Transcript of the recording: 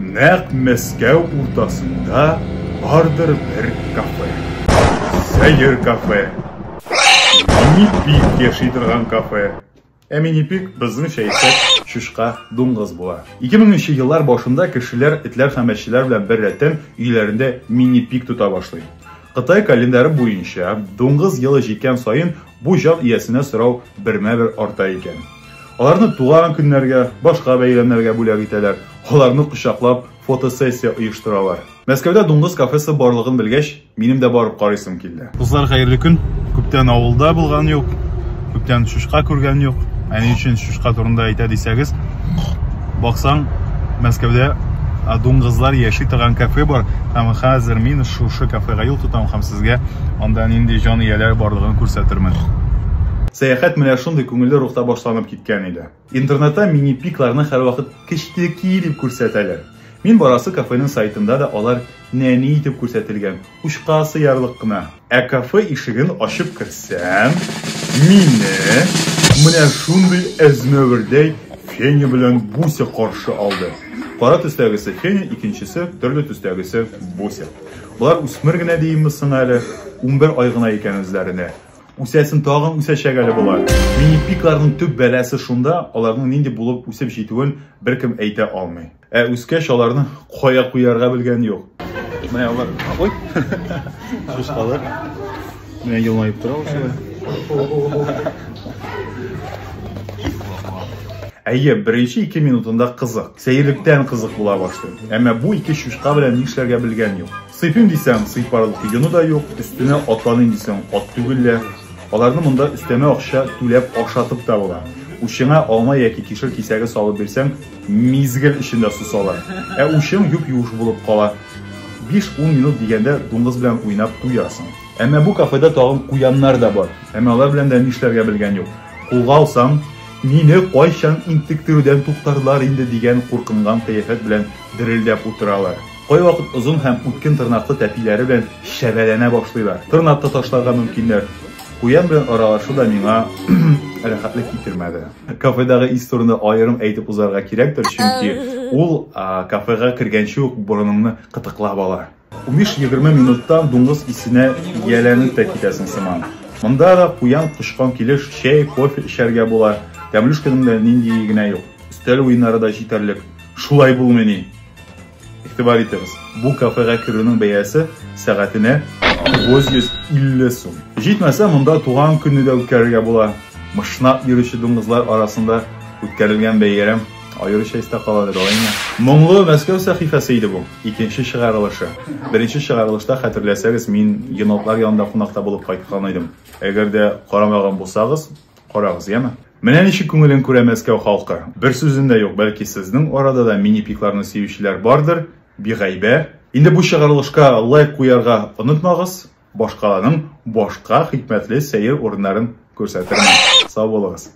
Naq Мәскәү уртасында бардыр bir кафе. Сәйер кафе. Мини-пик яши торган кафе. Мини-пик безнеңчә әйтсәк шушка дуңгыз була. 2000нче еллар башында кешеләр этләр һәм эшчеләр белән бер рәттән өйләрендә мини-пик тота башлый. Кытай календаре буенча дуңгыз елы җиткән саен бу җан иясенә сорау бермә-бер арта икән. Аларны туган көннәргә, башка бәйрәмнәргә бүләк итәләр. Аларны кочаклап фотосессия оештыралар. Мәскәүдә дуңгыз кафесы барлыгын белгәч, минем дә барып карыйсым килде. Дуслар, хәерле көн. Күптән авылда булган юк. Күптән шушка күргән юк. Әни өчен шушка турында әйтә дисәгез, баксаң, Мәскәүдә дуңгызлар яши торган кафе бар. Һәм хәзер мин шушы кафега юл тотам һәм сезгә анда нинди җан ияләр барлыгын күрсәтермен. Сәяхәт менә шундый күңелле рухта башланып киткән иде. Интернетта мини-пикларны һәрвакыт кечтеки дип күрсәтәләр. Мин барасы кафеның сайтында да алар нәни итеп күрсәтелгән. Учка сыярлык кына. Кафе ишеген ачып керсәм, мине менә шундый әзмәвердәй Феня белән Буся каршы алды. Кара төстәгесе Феня, икенчесе төрле төстәгесе Буся. Булар үсмер генә диемме соң әле, 11 ай гына икән үзләренә. Үсәсен тагын үсәчәк әле булар. Мини-пикларның төп бәласе шунда, аларның нинди булып үсеп җитүен беркем әйтә алмый. Үскәч аларны кая куярга белгән юк. Менә алар, ой. Шушкалар. Менә елмаеп тора шулай. Әйе, беренче 2 минутында кызык. Сәерлектән кызык була башлый. Әмма бу ике шушка белән нишләргә белгән юк. Сыйпым дисәм, сыйпарлык юны да юк. Өстенә атланын дисәм, ат түгел. Аларны монда өстәмә акча түләп ашатып та була. Ушыңа алма яки кишер кисәге салып бирсәң, мизгел эчендә сусалар. Ушың юп-юш булып кала. 5-10 минут дигәндә дуңгыз белән уйнап туясың. Әмма бу кафеда тагын куяннар да бар. Әмма алар белән дә нишләргә белгән юк. Кулга алсам, мине кайчан интектирүдән туктарлар инде дигән куркынган кыяфәт белән дерелдәп утыралар. Кай вакыт озын һәм үткен тырнаклы тәпиләре белән шәбәләнә башлыйлар. Тырнакта ташларга мөмкиннәр. Куян белән аралашу да миңа рәхәтлек китермәде. Кафедагы ис турында аерым әйтеп узарга кирәктер, чөнки ул кафега кергәнче үк борынымны кытыклап ала. 15-20 минуттан дуңгыз исенә ияләнеп тә китәсең сыман. Монда да куян кушкан килеш, чәй, кофе эчәргә була. Тәмлешкәнең дә нинди генә юк. Өстәл уеннары да җитәрлек. Шулай булмыни. Игътибар итегез. Бу кафега керүнең бәясе сәгатенә 950 сум. Җитмәсә, монда туган көнне дә үткәрергә була. Мышнап йөрүче дуңгызлар арасында үткәрелгән бәйрәм аеруча истә кала дип алайм. Моңлы Мәскәү сәхифәсе иде бу. Икенче чыгарылышы. Беренче чыгарылышта хәтерләсәгез, мин енотлар янында кунакта булып кайткан идем. Әгәр дә карамаган булсагыз, карагыз, яме. Менә ничек күңелен күрә Мәскәү халкы. Бер сүзендә юк, бәлки сезнең арада да мини-пикларны сөючеләр бардыр. Бигайбә. Инде бу чыгарылышка лайк куярга онытмагыз. Башкаларның башка хикмәтле сәер урыннарын күрсәтермен. Сау булыгыз.